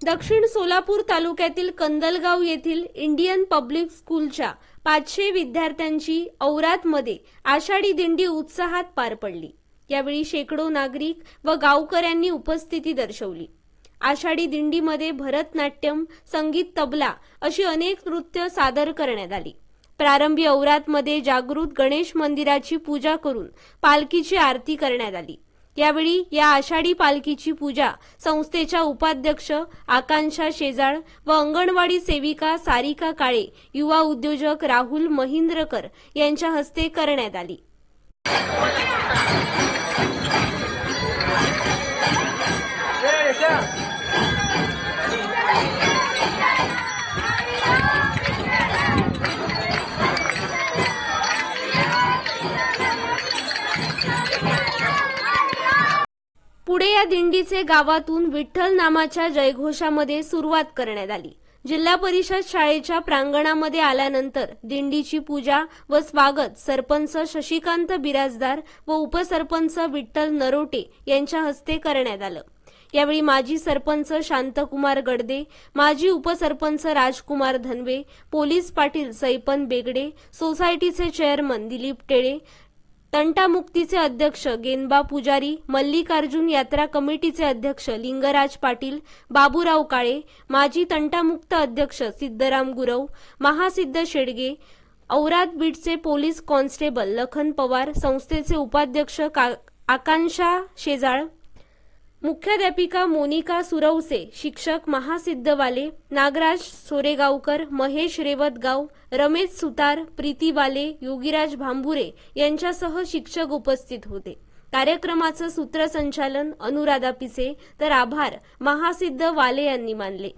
दक्षिण सोलापूर तालुक्यातील कंदलगाव येथील इंडियन पब्लिक स्कूलच्या 500 विद्यार्थ्यांची औरातमध्ये आषाढी दिंडी उत्साहात पार पडली। यावेळी शेकडो नागरिक व गावकऱ्यांनी उपस्थिती दर्शवली। आषाढी दिंडीमध्ये भरतनाट्यम, संगीत, तबला अशी अनेक नृत्य सादर करण्यात आली। प्रारंभी औरातमध्ये जागृत गणेश मंदिराची पूजा करून पालखीची आरती करण्यात आली। यावेळी या आषाढी पालखीची पूजा संस्थेच्या उपाध्यक्ष आकांक्षा शेजाळ व अंगणवाडी सेविका सारिका काळे, युवा उद्योजक राहुल महिंद्रकर यांच्या हस्ते करण्यात आली। पुढे या दिंडीचे गावातून विठ्ठल नामाच्या जयघोषामध्ये सुरुवात करण्यात आली। जिल्हा परिषद शाळेच्या प्रांगणामध्ये आल्यानंतर दिंडीची पूजा व स्वागत सरपंच शशिकांत बिराजदार व उपसरपंच विठ्ठल नरोटे यांच्या हस्ते करण्यात आलं। यावेळी माजी सरपंच शांतकुमार गडदे, माजी उपसरपंच राजकुमार धनवे, पोलीस पाटील सैपन बेगडे, सोसायटीचे चेअरमन दिलीप टेळे, तंटामुक्तीचे अध्यक्ष गेनबा पुजारी, मल्लिकार्जुन यात्रा कमिटीचे अध्यक्ष लिंगराज पाटील, बाबूराव काळे, माजी तंटामुक्त अध्यक्ष सिद्धराम गुरव, महासिद्ध शेडगे, औरात बीटचे पोलीस कॉन्स्टेबल लखन पवार, संस्थेचे उपाध्यक्ष आकांक्षा शेजाळ, मुख्याध्यापिका मोनिका सुरवसे, शिक्षक महासिद्धवाले, नागराज सोरेगावकर, महेश रेवतगाव, रमेश सुतार, प्रीती वाले, योगीराज भांबुरे यांच्यासह शिक्षक उपस्थित होते। कार्यक्रमाचं सूत्रसंचालन अनुराधा पिसे तर आभार महासिद्ध वाले यांनी मानले।